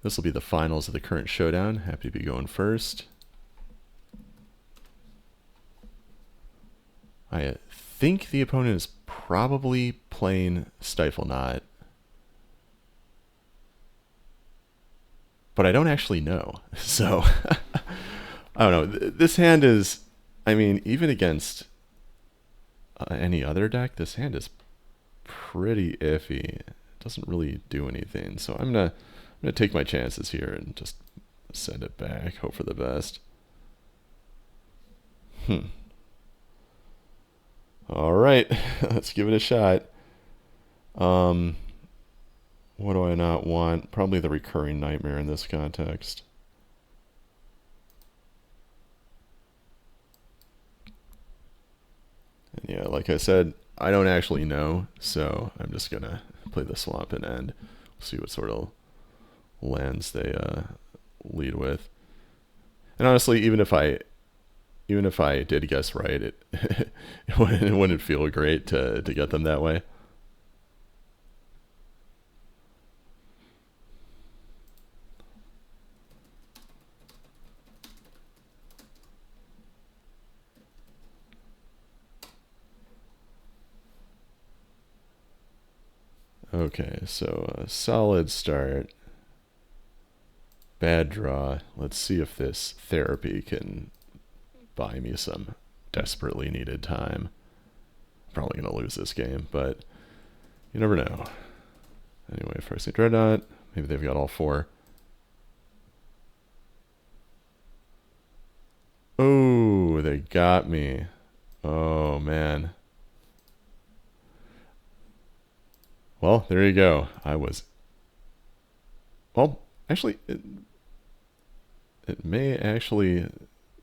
This will be the finals of the current showdown. Happy to be going first. I think the opponent is probably playing Stifle Knot. But I don't actually know. So, I don't know. This hand is, I mean, even against any other deck, this hand is pretty iffy. It doesn't really do anything. So I'm gonna take my chances here and just send it back. Hope for the best. All right, let's give it a shot. What do I not want? Probably the recurring nightmare in this context. And yeah, like I said, I don't actually know, so I'm just gonna play the swamp and end. See what sort of lands they lead with. And honestly, even if I did guess right, it wouldn't feel great to get them that way. Okay, so a solid start. Bad draw. Let's see if this therapy can buy me some desperately needed time. Probably going to lose this game, but you never know. Anyway, first they Dreadnought. Maybe they've got all four. Oh, they got me. Oh, man. Well, there you go. I was... Well, actually, it may actually...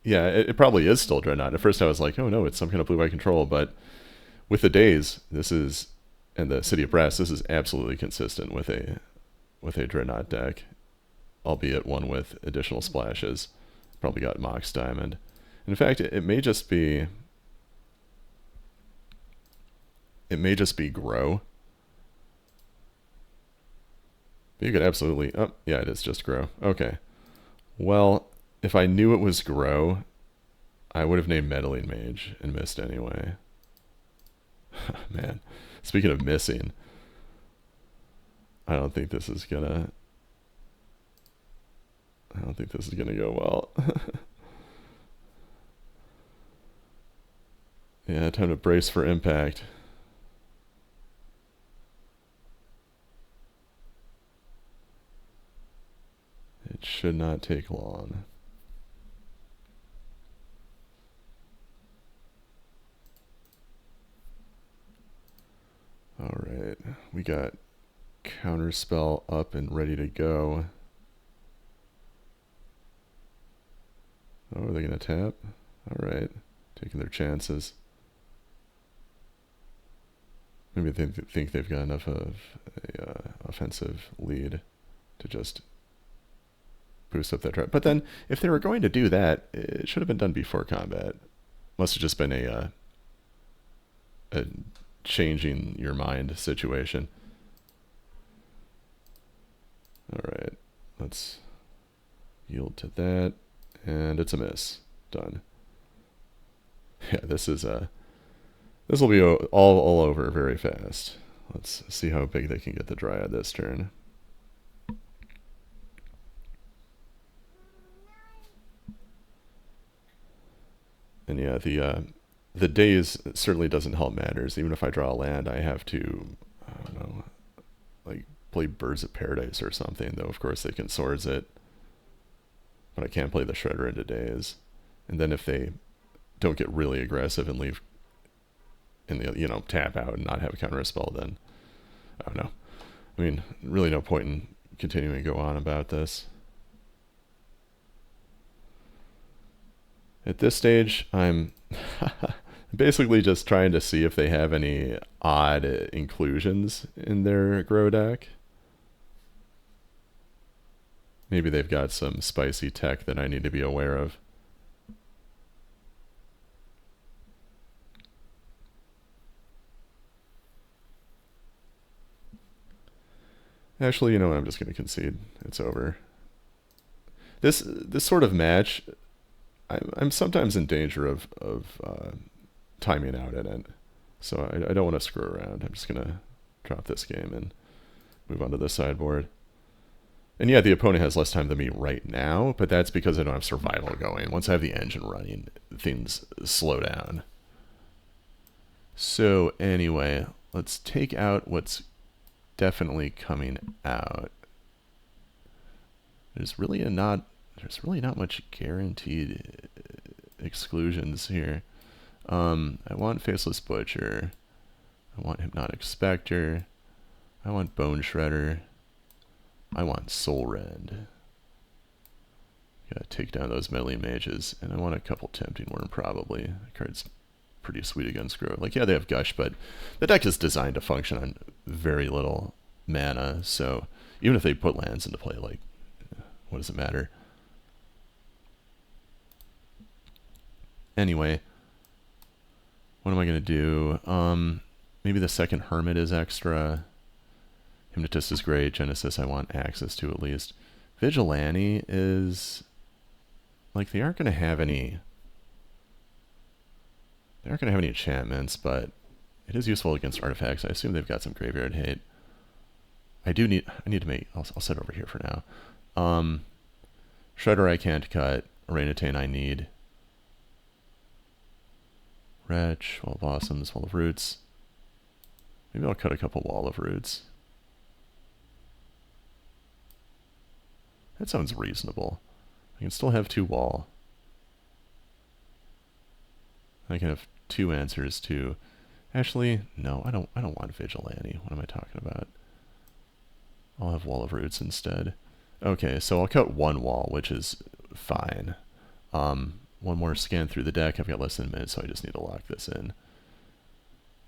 Yeah, it probably is still Dreadnought. At first I was like, oh no, it's some kind of blue-white control, but with the days, this is... And the City of Brass, this is absolutely consistent with a Dreadnought deck. Albeit one with additional splashes. Probably got Mox Diamond. In fact, it may just be... It may just be Grow. You could absolutely... Oh, yeah, it is just Grow. Okay. Well, if I knew it was Grow, I would have named Meddling Mage and missed anyway. Man, speaking of missing, I don't think this is gonna go well. Yeah, time to brace for impact. It should not take long. Alright, we got Counterspell up and ready to go. Oh, are they going to tap? Alright, taking their chances. Maybe they think they've got enough of a offensive lead to just boost up that trap. But then, if they were going to do that, it should have been done before combat. Must have just been a changing your mind situation. Alright, let's yield to that. And it's a miss. Done. Yeah, this will be all over very fast. Let's see how big they can get the Dryad this turn. And yeah, the days certainly doesn't help matters. Even if I draw a land, I have to, I don't know, like play Birds of Paradise or something. Though of course they can Swords it, but I can't play the Shredder into days. And then if they don't get really aggressive and leave, and tap out and not have a counter spell, then I don't know. I mean, really no point in continuing to go on about this. At this stage, I'm basically just trying to see if they have any odd inclusions in their Grow deck. Maybe they've got some spicy tech that I need to be aware of. Actually, you know what? I'm just going to concede. It's over. This sort of match, I'm sometimes in danger of timing out in it. So I don't want to screw around. I'm just going to drop this game and move on to the sideboard. And yeah, the opponent has less time than me right now, but that's because I don't have survival going. Once I have the engine running, things slow down. So anyway, let's take out what's definitely coming out. There's really not much guaranteed exclusions here. I want Faceless Butcher. I want Hypnotic Spectre. I want Bone Shredder. I want Soul Rend. Gotta take down those meddling mages. And I want a couple Tempting Worm, probably. The card's pretty sweet against Growth. Like, yeah, they have Gush, but the deck is designed to function on very little mana, so even if they put lands into play, like, what does it matter? Anyway, what am I going to do? Maybe the second Hermit is extra. Hypnotist is great. Genesis I want access to at least. Vigilante is... like, they aren't going to have any... they aren't going to have any enchantments, but it is useful against artifacts. I assume they've got some graveyard hate. I need to make... I'll set it over here for now. Shredder I can't cut. Orangutan I need. Wretch, Wall of Blossoms, Wall of Roots. Maybe I'll cut a couple Wall of Roots. That sounds reasonable. I can still have 2 wall. I can have 2 answers to... actually, no, I don't want Vigilante. What am I talking about? I'll have Wall of Roots instead. Okay, so I'll cut 1 wall, which is fine. One more scan through the deck. I've got less than a minute, so I just need to lock this in.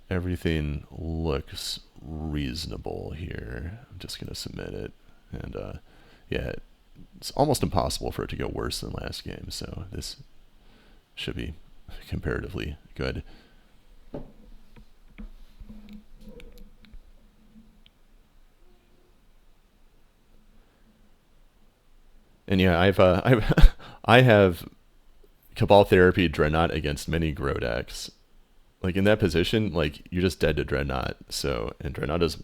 Everything looks reasonable here. I'm just going to submit it. And, yeah, it's almost impossible for it to go worse than last game, so this should be comparatively good. And yeah, I have Cabal Therapy Dreadnought against many Grow decks. Like, in that position, like, you're just dead to Dreadnought. So, and Dreadnought is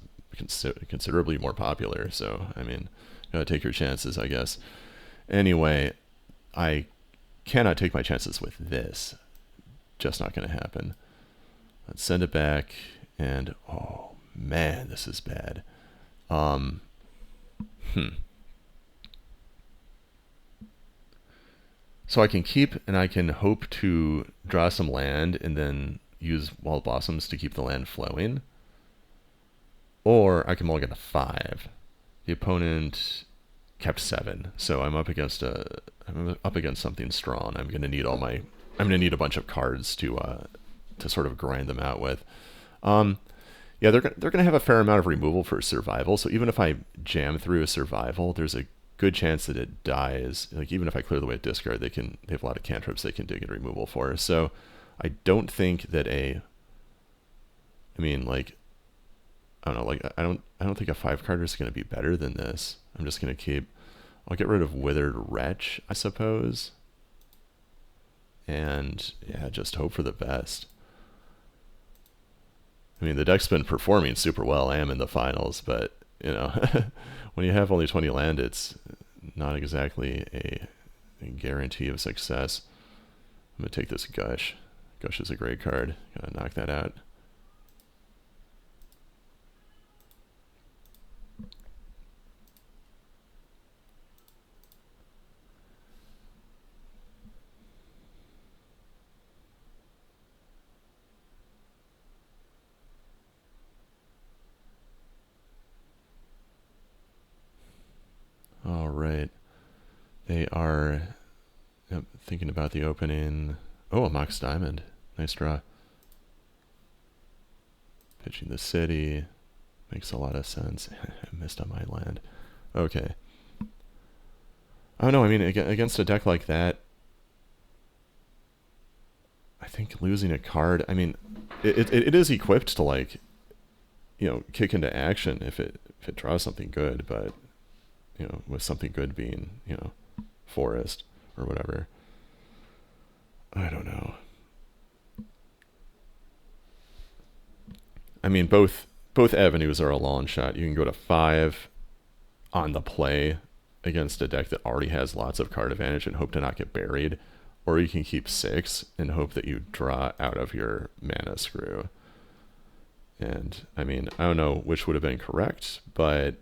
considerably more popular. So, I mean, gotta take your chances, I guess. Anyway, I cannot take my chances with this. Just not gonna happen. Let's send it back. And, oh, man, this is bad. So I can keep, and I can hope to draw some land and then use Wall of Blossoms to keep the land flowing. Or I can mulligan a 5. The opponent kept 7, so I'm up against something strong. I'm gonna need a bunch of cards to sort of grind them out with. Yeah, they're gonna have a fair amount of removal for survival. So even if I jam through a survival, there's a good chance that it dies. Like, even if I clear the way at discard, they have a lot of cantrips they can dig in removal for. So I don't think that I don't know, like, I don't think a 5-carder is going to be better than this. I'm just going to I'll get rid of Withered Wretch, I suppose. And yeah, just hope for the best. I mean, the deck's been performing super well. I am in the finals, but, you know, when you have only 20 land, it's not exactly a guarantee of success. I'm going to take this Gush. Gush is a great card. Gotta knock that out. All right. They are thinking about the opening. Oh, a Mox Diamond. Nice draw. Pitching the city. Makes a lot of sense. I missed on my land. Okay. Oh no, I mean, against a deck like that, I think losing a card, I mean, it is equipped to, like, you know, kick into action if it draws something good, but, you know, with something good being, you know, forest or whatever. I don't know. I mean, both avenues are a long shot. You can go to 5 on the play against a deck that already has lots of card advantage and hope to not get buried, or you can keep 6 and hope that you draw out of your mana screw. And I mean, I don't know which would have been correct, but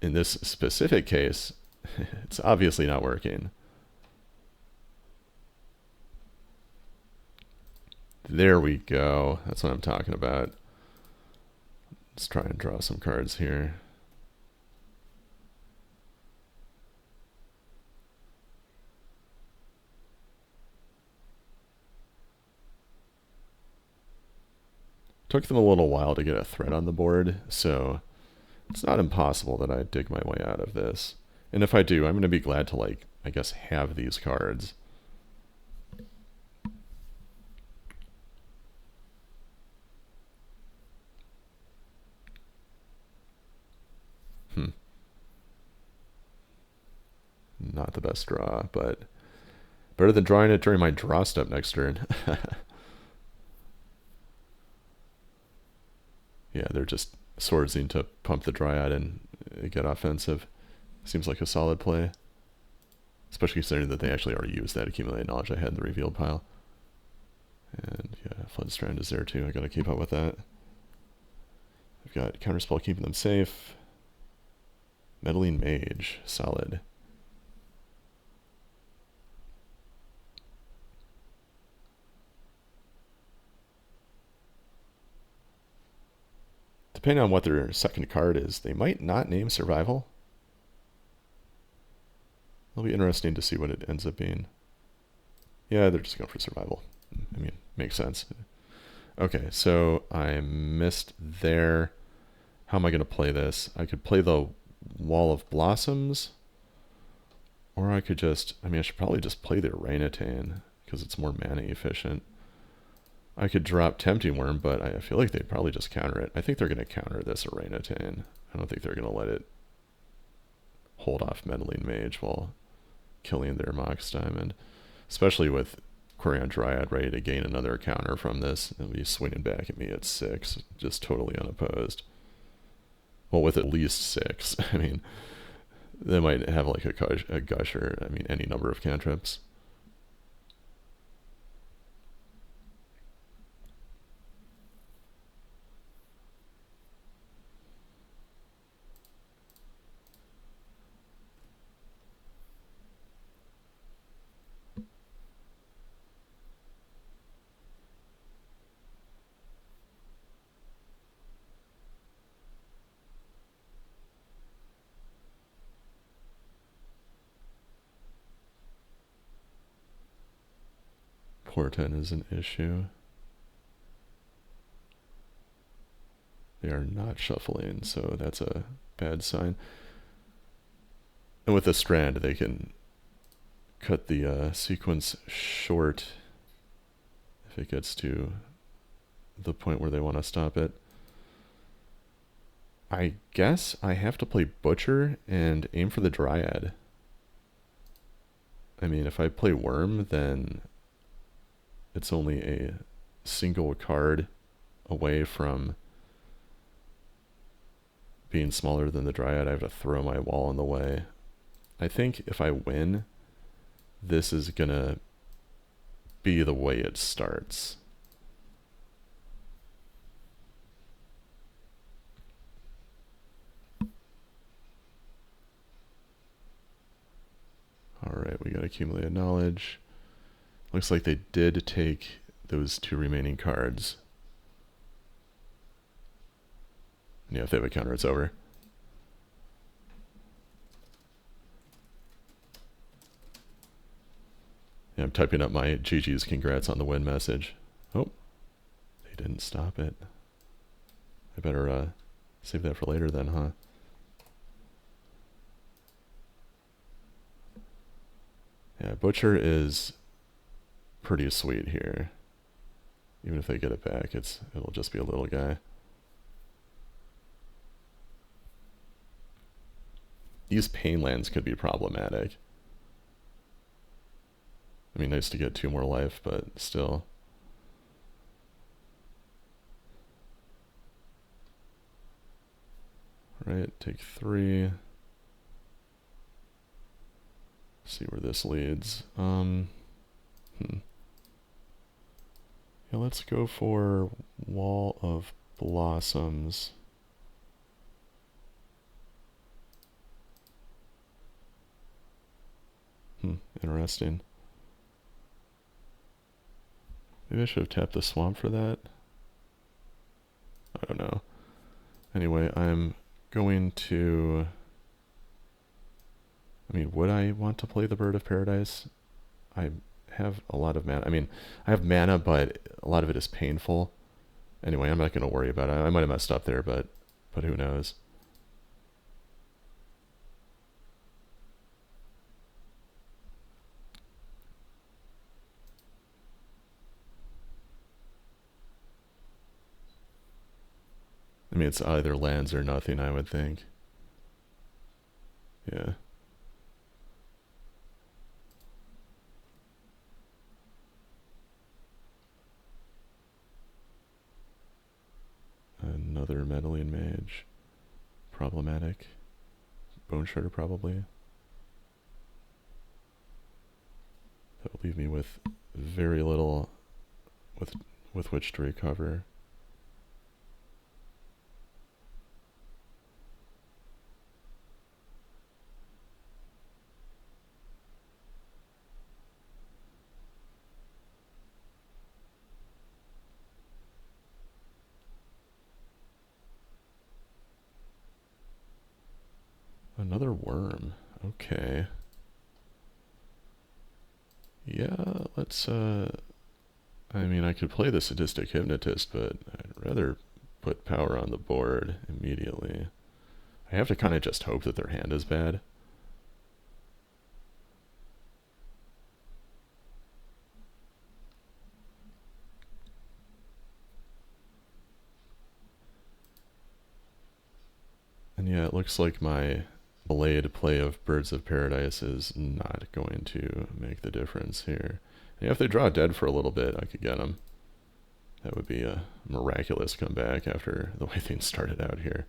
in this specific case, it's obviously not working. There we go. That's what I'm talking about. Let's try and draw some cards here. Took them a little while to get a threat on the board, so it's not impossible that I dig my way out of this. And if I do, I'm going to be glad to, like, I guess, have these cards. Not the best draw, but better than drawing it during my draw step next turn. Yeah, they're just swordsing to pump the Dryad and get offensive. Seems like a solid play. Especially considering that they actually already used that accumulated knowledge I had in the revealed pile. And yeah, Floodstrand is there too. I gotta keep up with that. I've got Counterspell keeping them safe. Meddling Mage, solid. Depending on what their second card is, they might not name Survival. It'll be interesting to see what it ends up being. Yeah, they're just going for Survival. I mean, makes sense. Okay, so I missed there. How am I going to play this? I could play the Wall of Blossoms. Or I could just, I mean, I should probably just play the Orangutan because it's more mana efficient. I could drop Tempting Worm, but I feel like they'd probably just counter it. I think they're going to counter this Orangutan. I don't think they're going to let it hold off Meddling Mage while killing their Mox Diamond. Especially with Quirion Dryad ready to gain another counter from this. They'll be swinging back at me at 6, just totally unopposed. Well, with at least 6. I mean, they might have like a Gusher. I mean, any number of cantrips. Portent is an issue. They are not shuffling, so that's a bad sign. And with the Strand, they can cut the sequence short if it gets to the point where they want to stop it. I guess I have to play Butcher and aim for the Dryad. I mean, if I play Worm, then it's only a single card away from being smaller than the Dryad. I have to throw my wall in the way. I think if I win, this is gonna be the way it starts. Alright, we got accumulated knowledge. Looks like they did take those 2 remaining cards. Yeah, if they have a counter, it's over. Yeah, I'm typing up my GG's congrats on the win message. Oh, they didn't stop it. I better save that for later then, huh? Yeah, Butcher is pretty sweet here. Even if they get it back, it'll just be a little guy. these pain lands could be problematic. I mean, nice to get 2 more life, but still. Right, take 3. See where this leads. Yeah, let's go for Wall of Blossoms. Interesting. Maybe I should have tapped the swamp for that. I don't know. Anyway, I'm going to... I mean, would I want to play the Bird of Paradise? I have a lot of mana. I mean, I have mana, but a lot of it is painful. Anyway, I'm not going to worry about it. I might have messed up there, but who knows? I mean, it's either lands or nothing, I would think. Yeah. Another Meddling Mage. Problematic. Bone Shredder, probably. That will leave me with very little with which to recover. Another worm. Okay. Yeah, let's, I mean, I could play the Sadistic Hypnotist, but I'd rather put power on the board immediately. I have to kind of just hope that their hand is bad. And yeah, it looks like my Blade play of Birds of Paradise is not going to make the difference here. Yeah, if they draw dead for a little bit, I could get them. That would be a miraculous comeback after the way things started out here.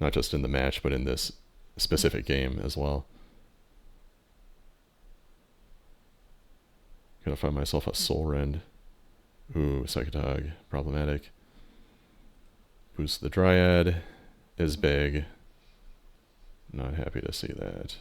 Not just in the match, but in this specific game as well. Gotta find myself a Soul Rend. Ooh, Psychotog, problematic. Boost the Dryad is big. Not happy to see that.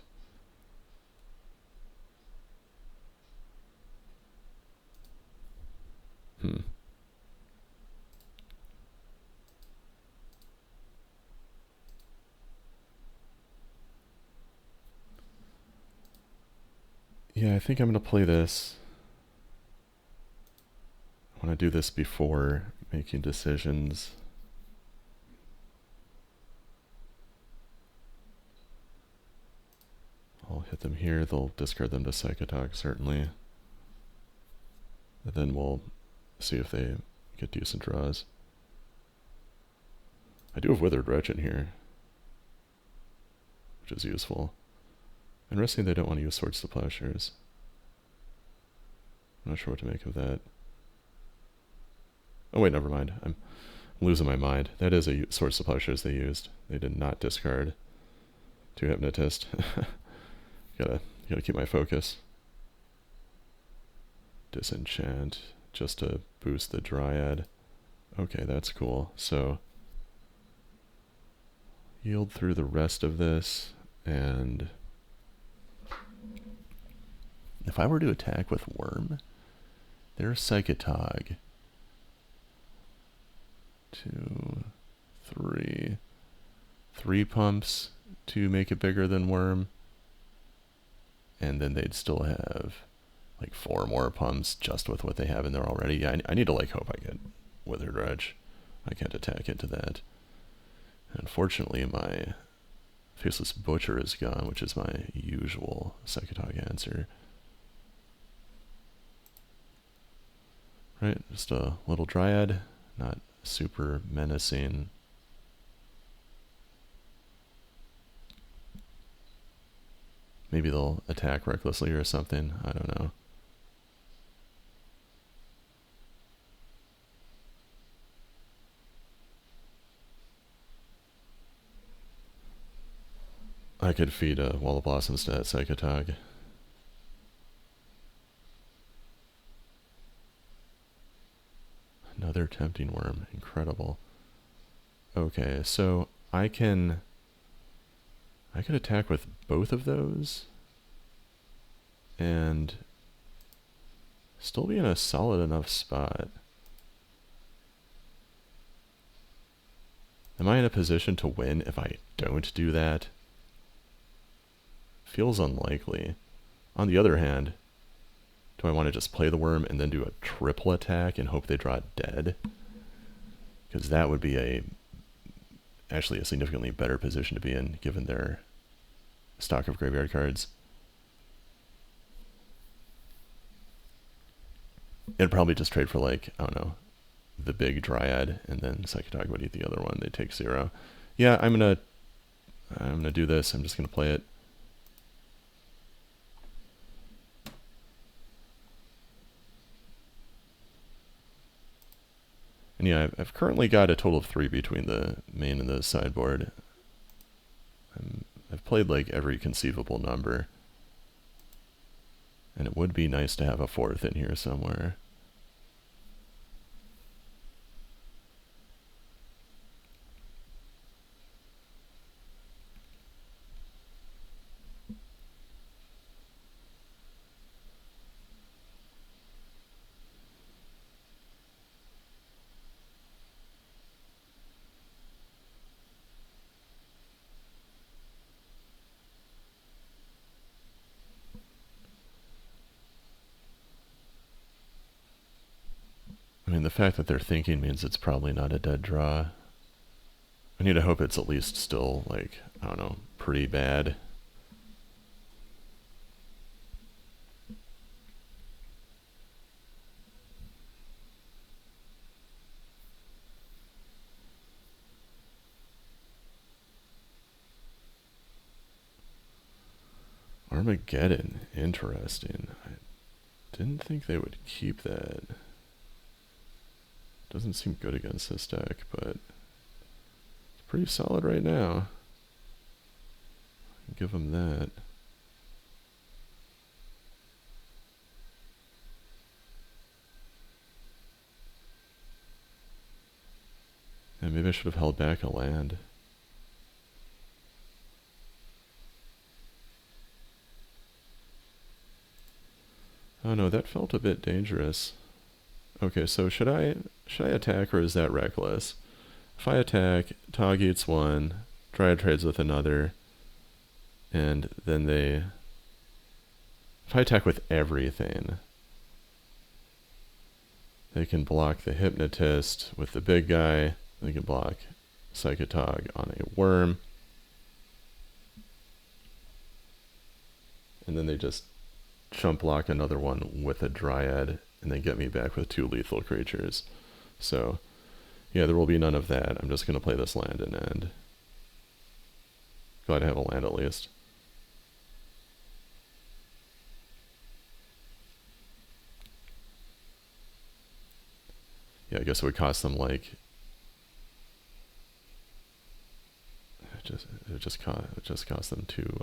Yeah, I think I'm going to play this. I want to do this before making decisions. I'll hit them here. They'll discard them to Psychotog, certainly. And then we'll see if they get decent draws. I do have Withered Wretch in here, which is useful. Interesting they don't want to use Swords to Plowshares. I'm not sure what to make of that. Oh wait, never mind. I'm losing my mind. That is a Swords to Plowshares they used. They did not discard to Hypnotist. gotta keep my focus. Disenchant, just to boost the Dryad. Okay, that's cool. So, yield through the rest of this, and if I were to attack with Worm, there's Psychotog. 2, 3. 3 pumps to make it bigger than Worm. And then they'd still have like 4 more pumps just with what they have in there already. Yeah, I need to like hope I get Withered Wretch. I can't attack into that. Unfortunately, my Faceless Butcher is gone, which is my usual Psychotog answer. Right, just a little Dryad, not super menacing. Maybe they'll attack recklessly or something. I don't know. I could feed a Wall of Blossoms to that Psychotog. Another Tempting Worm. Incredible. Okay, so I could attack with both of those and still be in a solid enough spot. Am I in a position to win if I don't do that? Feels unlikely. On the other hand, do I want to just play the worm and then do a triple attack and hope they draw dead? Because that would be actually a significantly better position to be in given their stock of graveyard cards. It'd probably just trade for, like, I don't know, the big Dryad, and then Psychotog would eat the other one. They take 0. Yeah, I'm gonna do this. I'm just gonna play it. And yeah, I've currently got a total of 3 between the main and the sideboard. I've played like every conceivable number. And it would be nice to have a 4th in here somewhere. I mean, the fact that they're thinking means it's probably not a dead draw. I need to hope it's at least still, like, I don't know, pretty bad. Armageddon. Interesting. I didn't think they would keep that. Doesn't seem good against this deck, but it's pretty solid right now. Give them that. Yeah, maybe I should have held back a land. Oh no, that felt a bit dangerous. Okay, so should I attack, or is that reckless? If I attack, Tog eats 1, Dryad trades with another, and then if I attack with everything, they can block the Hypnotist with the big guy, they can block Psychotog on a worm, and then they just chump block another one with a Dryad, and they get me back with 2 lethal creatures. So, yeah, there will be none of that. I'm just going to play this land and end. Glad to have a land at least. Yeah, I guess it would cost them, like, it just cost them too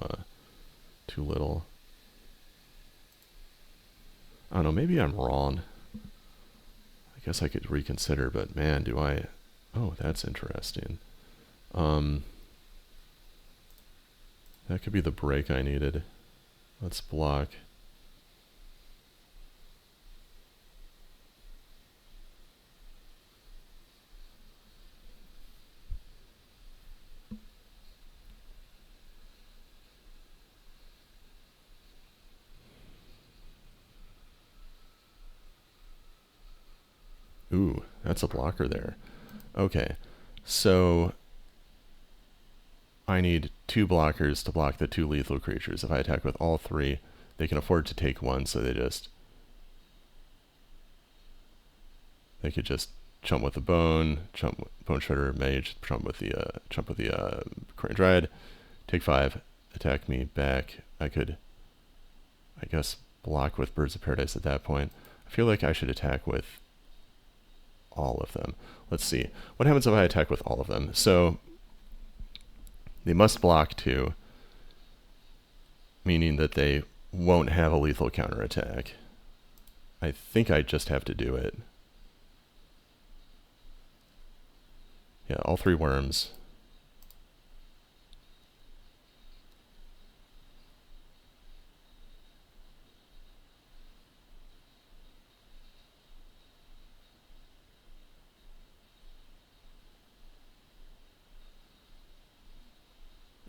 little. I don't know, maybe I'm wrong. I guess I could reconsider, but man, do I... Oh, that's interesting. That could be the break I needed. Let's block. Ooh, that's a blocker there. Okay, so I need 2 blockers to block the 2 lethal creatures. If I attack with all 3, they can afford to take 1, so they could just chump with the bone shredder, mage, chump with the Dryad, take 5, attack me back. I could I guess, block with Birds of Paradise at that point. I feel like I should attack with all of them. Let's see. What happens if I attack with all of them? So they must block too, meaning that they won't have a lethal counterattack. I think I just have to do it. Yeah, all 3 worms.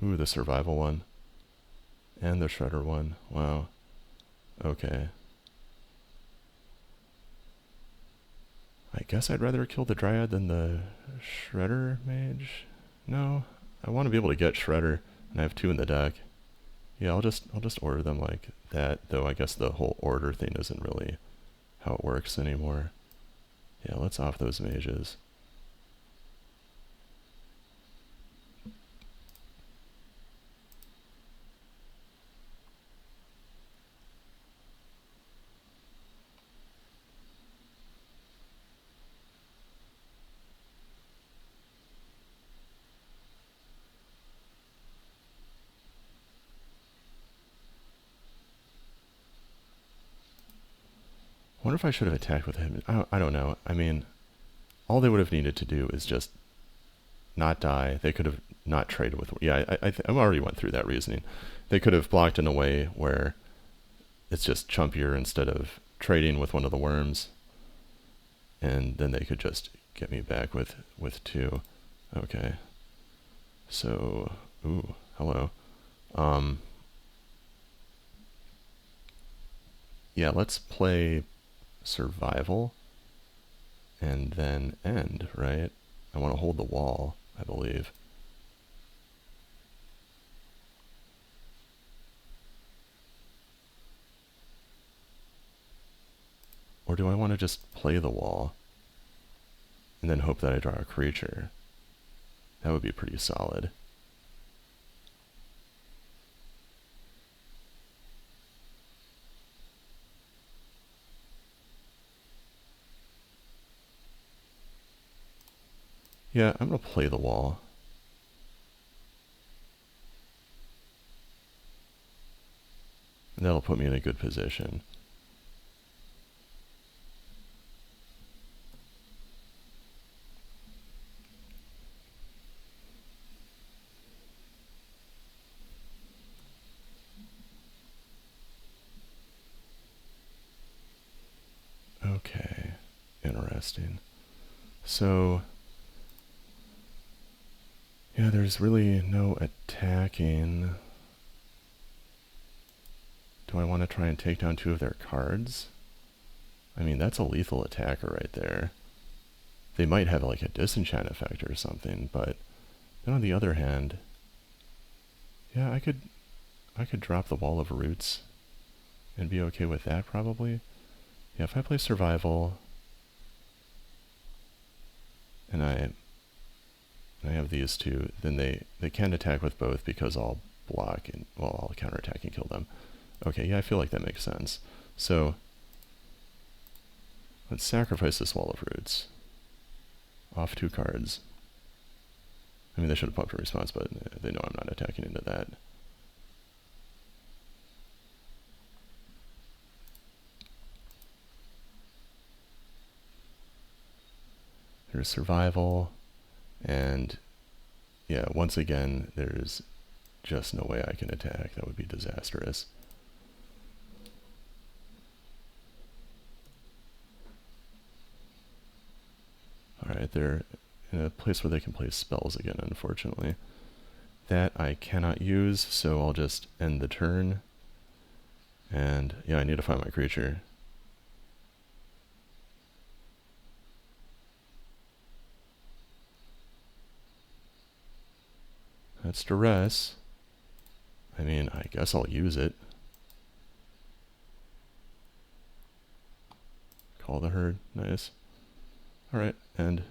Ooh, the survival one. And the shredder one. Wow. Okay. I guess I'd rather kill the Dryad than the Shredder Mage. No, I want to be able to get Shredder, and I have 2 in the deck. Yeah, I'll just order them like that, though I guess the whole order thing isn't really how it works anymore. Yeah, let's off those mages. I wonder if I should have attacked with him. I don't know. I mean, all they would have needed to do is just not die. They could have not traded with... Yeah, I already went through that reasoning. They could have blocked in a way where it's just chumpier instead of trading with one of the worms. And then they could just get me back with 2. Okay. So... Ooh, hello. Yeah, let's play survival and then end, right? I want to hold the wall, I believe. Or do I want to just play the wall and then hope that I draw a creature? That would be pretty solid. Yeah, I'm going to play the wall. And that'll put me in a good position. Okay, interesting. So... yeah, there's really no attacking. Do I want to try and take down 2 of their cards? I mean, that's a lethal attacker right there. They might have like a disenchant effect or something, but then on the other hand, yeah, I could drop the Wall of Roots and be okay with that probably. Yeah, if I play survival and I have these 2, then they can attack with both because I'll block and, well, I'll counterattack and kill them. Okay, yeah, I feel like that makes sense. So, let's sacrifice this Wall of Roots. Off 2 cards. I mean, they should have pumped a response, but they know I'm not attacking into that. There's survival. And yeah, once again, there's just no way I can attack. That would be disastrous. Alright, they're in a place where they can play spells again, unfortunately. That I cannot use, so I'll just end the turn. And yeah, I need to find my creature. That's duress. I mean, I guess I'll use it. Call the herd. Nice. Alright, and...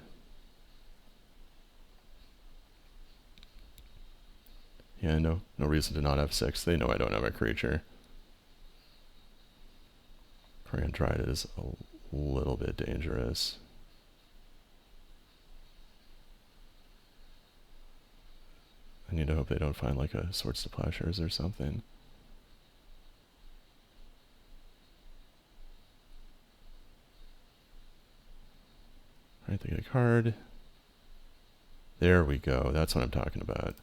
yeah, no reason to not have 6. They know I don't have a creature. Korean Dried is a little bit dangerous. I need to hope they don't find like a Swords to Plowshares or something. Alright, they get a card. There we go. That's what I'm talking about.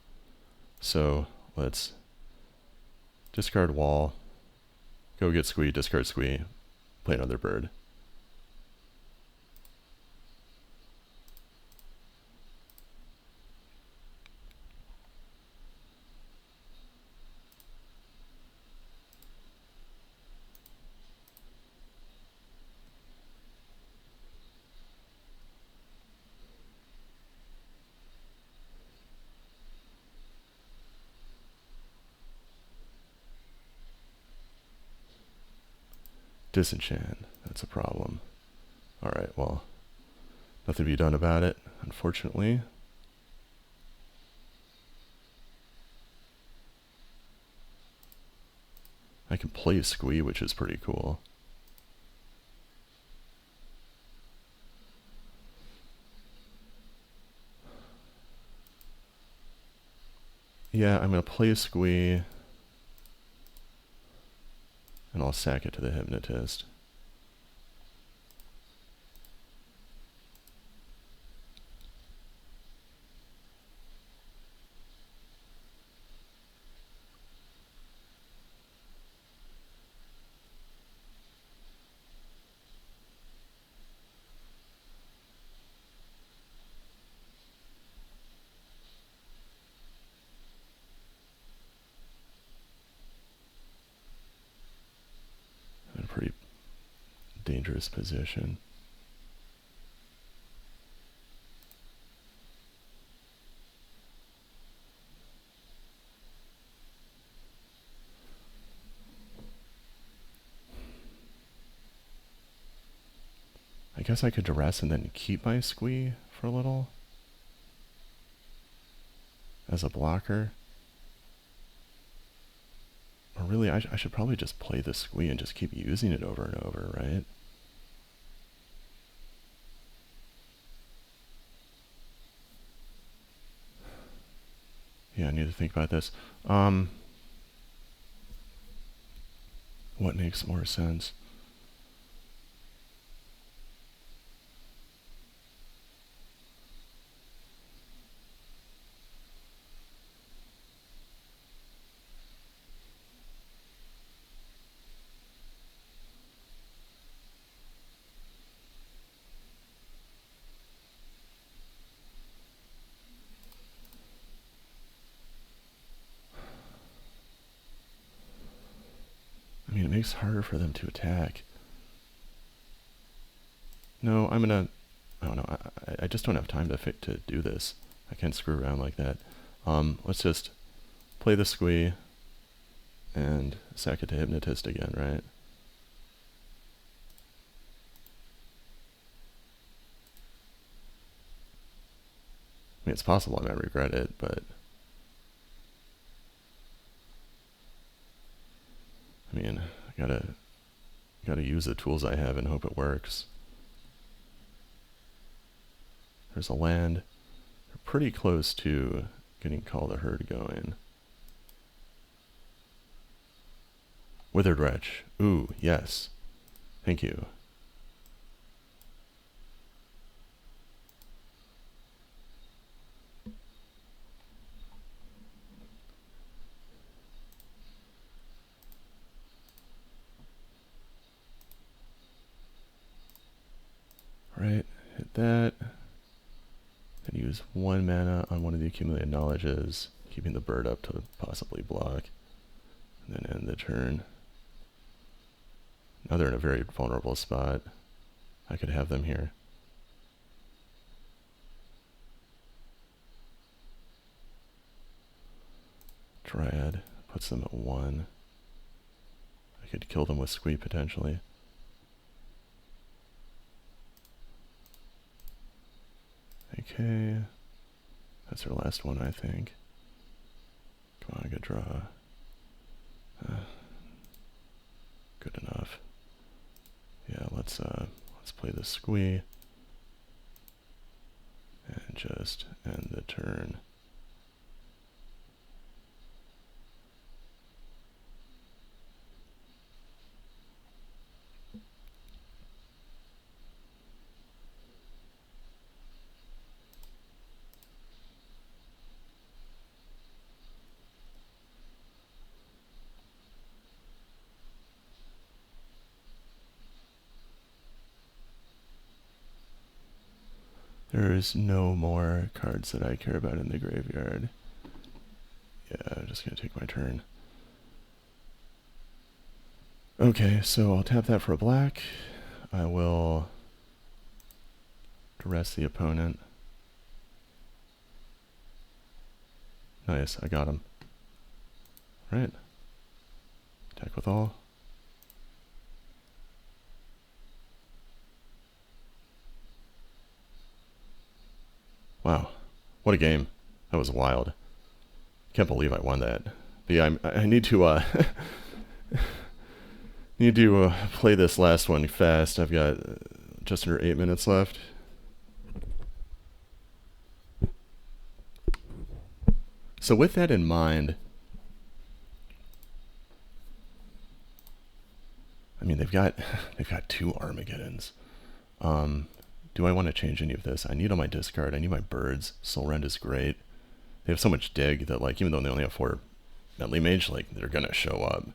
So let's discard wall, go get squee, discard squee, play another bird. Disenchant. That's a problem. Alright, well, nothing to be done about it, unfortunately. I can play squee, which is pretty cool. Yeah, I'm going to play a squee. And I'll sack it to the Hypnotist. In a pretty dangerous position. I guess I could duress and then keep my squee for a little as a blocker. Or really, I should probably just play the squee and just keep using it over and over, right? Yeah, I need to think about this. What makes more sense? I mean, it makes it harder for them to attack. No, I'm gonna... I don't know. I just don't have time to do this. I can't screw around like that. Let's just play the squee and sack it to Hypnotist again, right? I mean, it's possible I might regret it, but... I mean, I gotta use the tools I have and hope it works. There's a land. We're pretty close to getting Call the Herd going. Withered Wretch. Ooh, yes. Thank you. Right, hit that. And use 1 mana on one of the accumulated knowledges, keeping the bird up to possibly block. And then end the turn. Now they're in a very vulnerable spot. I could have them here. Dryad puts them at 1. I could kill them with squee potentially. Okay. That's our last one, I think. Come on, good draw. Good enough. let's play the squee and just end the turn. There's no more cards that I care about in the graveyard. Yeah, I'm just going to take my turn. Okay, so I'll tap that for a black. I will duress the opponent. Nice, I got him. Right. Attack with all. Wow, what a game. That was wild. Can't believe I won that. But yeah, I need to play this last one fast. I've got just under 8 minutes left. So with that in mind, I mean they've got 2 Armageddons. Do I want to change any of this? I need on my discard. I need my birds. Soul Rend is great. They have so much dig that, like, even though they only have 4 Melee Mage, like, they're gonna show up.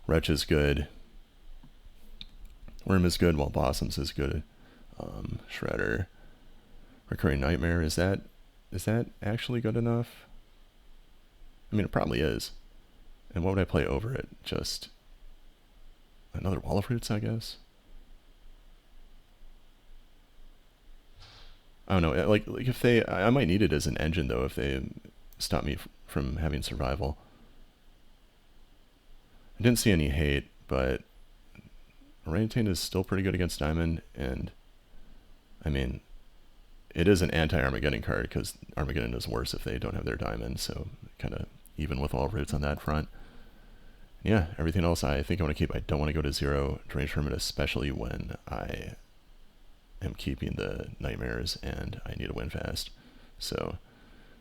Wretch is good. Worm is good, while Blossoms is good. Shredder. Recurring Nightmare, is that actually good enough? I mean, it probably is. And what would I play over it? Just another Wall of Roots, I guess? I don't know, like if they, I might need it as an engine though if they stop me from having survival. I didn't see any hate, but Orangutan is still pretty good against Diamond, and I mean, it is an anti-Armageddon card because Armageddon is worse if they don't have their Diamond, so kind of even with all roots on that front. Yeah, everything else I think I want to keep. I don't want to go to 0 Deranged Hermit, especially when I am keeping the Nightmares and I need to win fast. So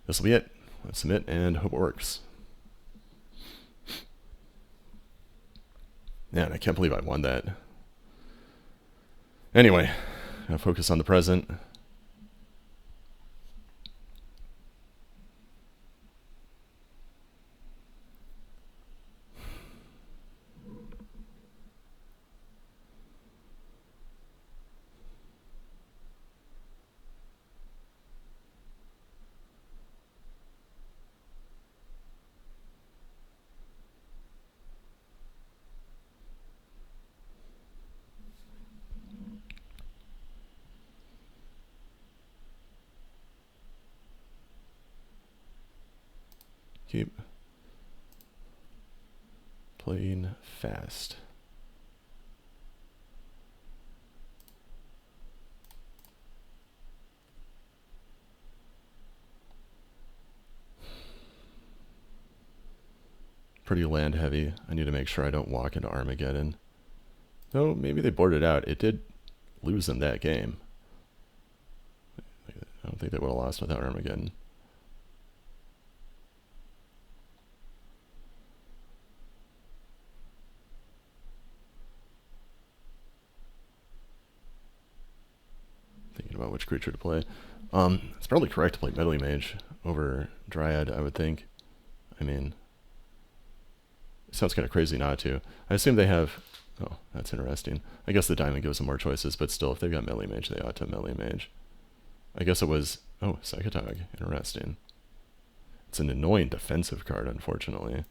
this will be it. Let's submit and hope it works. Man, I can't believe I won that. Anyway, I'll focus on the present. Keep playing fast. Pretty land heavy. I need to make sure I don't walk into Armageddon. Though maybe they boarded out. It did lose them that game. I don't think they would have lost without Armageddon. Thinking about which creature to play. It's probably correct to play Melee Mage over Dryad, I would think. I mean, it sounds kind of crazy not to. I assume they have... Oh, that's interesting. I guess the Diamond gives them more choices, but still, if they've got Melee Mage, they ought to Melee Mage. I guess it was... Oh, Psychotog. Interesting. It's an annoying defensive card, unfortunately.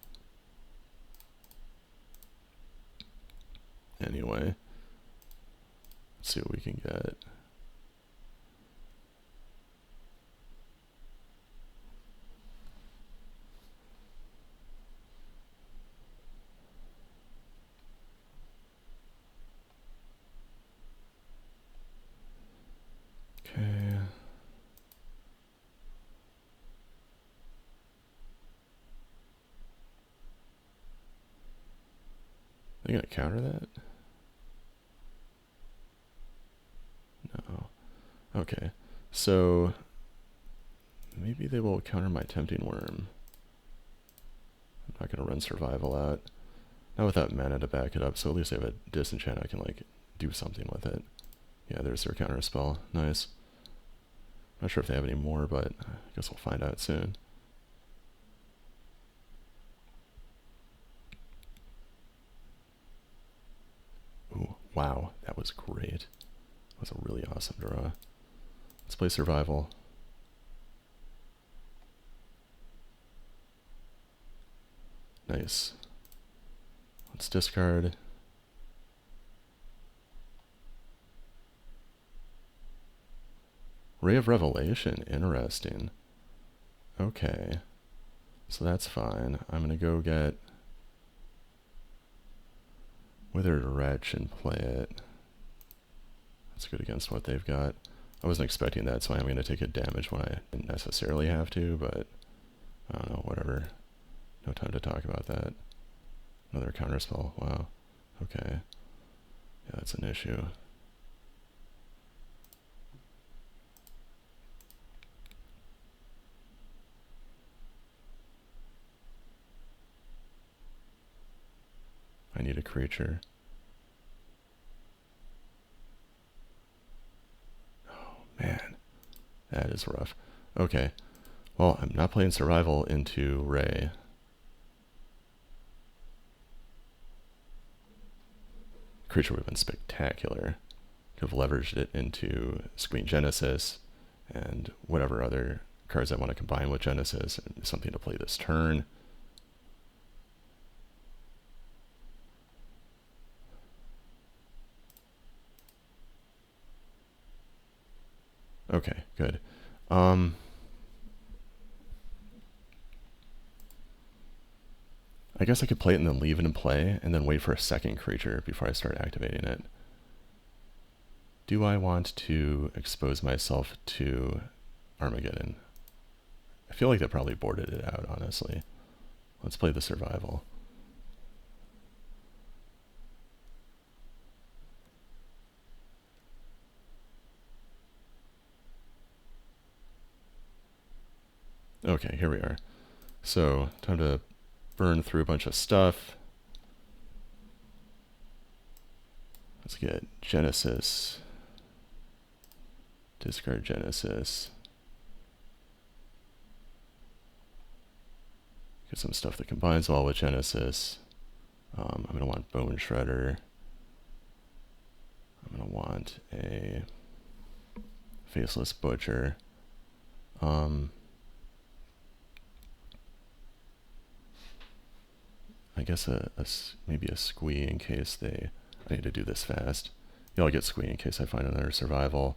Anyway. Let's see what we can get. Okay. Are you gonna counter that? Okay, so maybe they will counter my Tempting Worm. I'm not going to run Survival out. Not without mana to back it up, so at least I have a Disenchant I can, like, do something with it. Yeah, there's their counter spell. Nice. Not sure if they have any more, but I guess we'll find out soon. Ooh, wow, that was great. That was a really awesome draw. Let's play Survival. Nice. Let's discard. Ray of Revelation, interesting. Okay, so that's fine. I'm gonna go get Withered Wretch and play it. That's good against what they've got. I wasn't expecting that, so I'm gonna take a damage when I didn't necessarily have to, but I don't know, whatever. No time to talk about that. Another counterspell, wow. Okay. Yeah, that's an issue. I need a creature. Oh, man. That is rough. Okay. Well, I'm not playing Survival into Ray. Creature would have been spectacular. Could have leveraged it into Screen Genesis and whatever other cards I want to combine with Genesis, and something to play this turn. Okay, good. I guess I could play it and then leave it in play, and then wait for a second creature before I start activating it. Do I want to expose myself to Armageddon? I feel like they probably boarded it out, honestly. Let's play the Survival. Okay, here we are. So, time to burn through a bunch of stuff. Let's get Genesis. Discard Genesis. Get some stuff that combines well with Genesis. I'm going to want Bone Shredder. I'm going to want a Faceless Butcher. I guess maybe a Squee in case I need to do this fast. Yeah, I'll get Squee in case I find another Survival.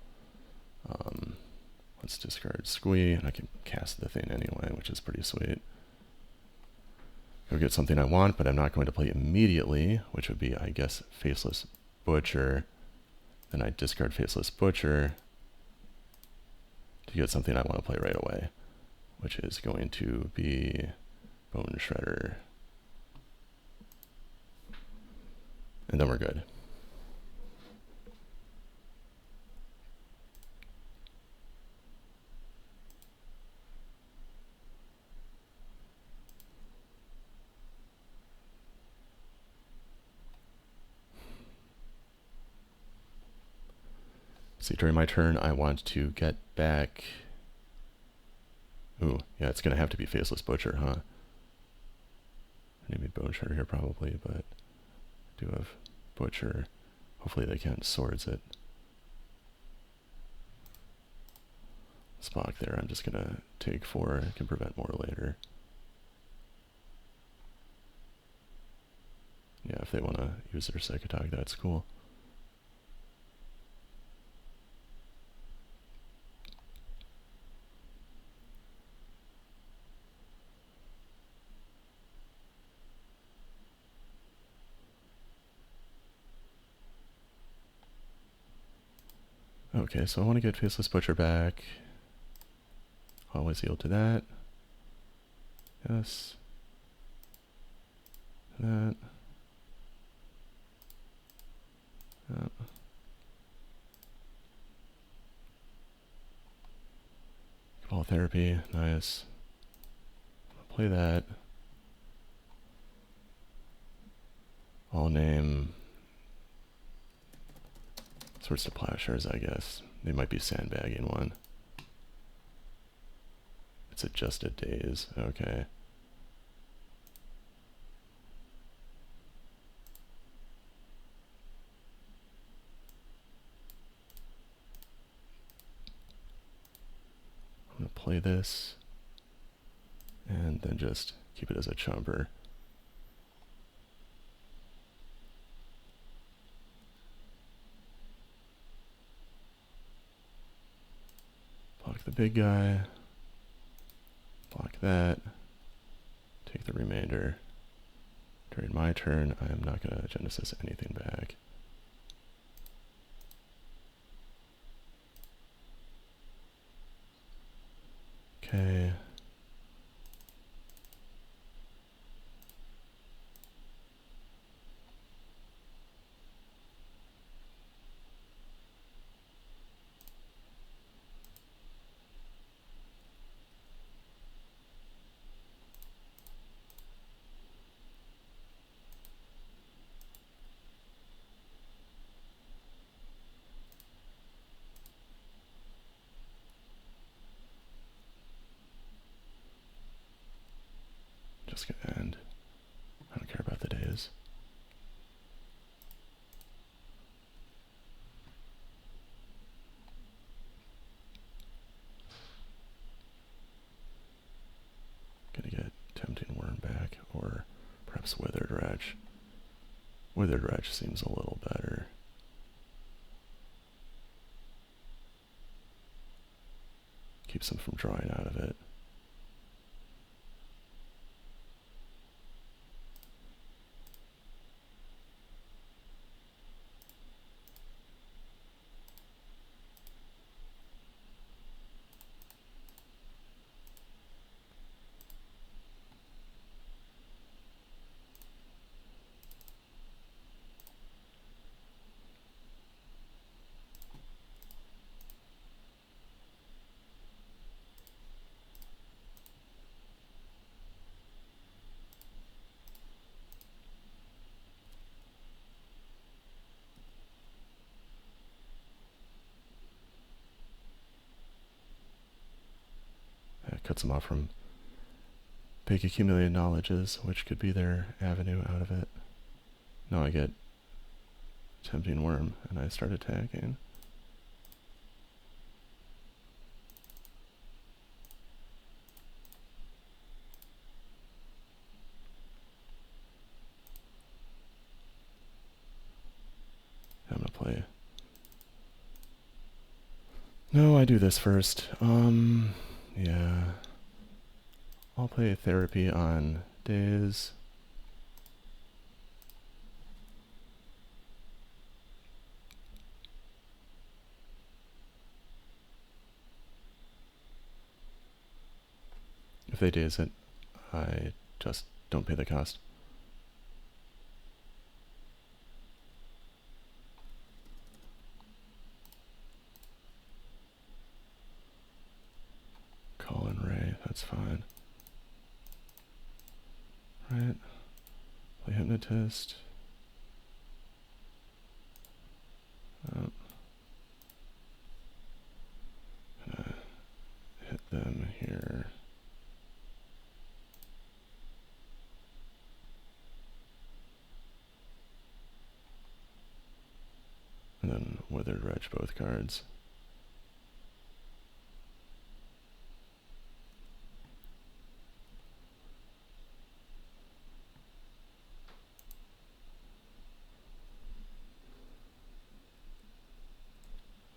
Let's discard Squee, and I can cast the thing anyway, which is pretty sweet. Go get something I want, but I'm not going to play immediately, which would be, I guess, Faceless Butcher. Then I discard Faceless Butcher to get something I want to play right away, which is going to be Bone Shredder. And then we're good. See, during my turn, I want to get back... Ooh, yeah, it's going to have to be Faceless Butcher, huh? Maybe Bone Shredder here probably, but I do have Butcher. Hopefully they can't Swords it. Spock there, I'm just going to take 4. I can prevent more later. Yeah, if they want to use their Psych Attack, that's cool. Okay, so I want to get Faceless Butcher back. Always yield to that. Yes. That. That. therapy, nice. I'll play that. I'll name Swords to Plowshares, I guess. They might be sandbagging one. It's adjusted days, okay. I'm gonna play this and then just keep it as a chomper. Block the big guy, block that, take the remainder. During my turn, I am not going to Genesis anything back. Okay. Just gonna end. I don't care about the days. Gonna get Tempting Worm back, or perhaps Withered Wretch. Withered Wretch seems a little better. Keeps them from drawing out of it. Cuts them off from big accumulated knowledges, which could be their avenue out of it. Now I get Tempting Worm, and I start attacking. I'm gonna play. No, I do this first. Yeah. I'll play Therapy on days. If they daze it, I just don't pay the cost. Call in Ray, that's fine. Right. Play Hypnotist. Gonna hit them here. And then Withered Wretch both cards.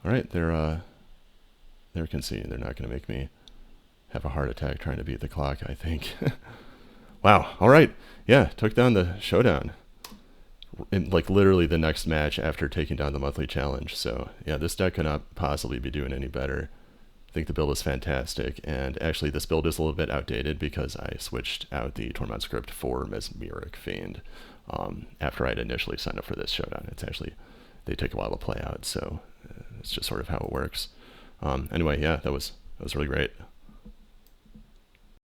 All right, they're conceding. They're not going to make me have a heart attack trying to beat the clock, I think. Wow. All right. Yeah, took down the Showdown in like literally the next match after taking down the monthly challenge. So yeah, this deck could not possibly be doing any better. I think the build is fantastic, and actually this build is a little bit outdated because I switched out the Tormod script for Mesmeric Fiend after I'd initially signed up for this Showdown. It's actually, they take a while to play out, so it's just sort of how it works. Anyway, yeah, that was really great.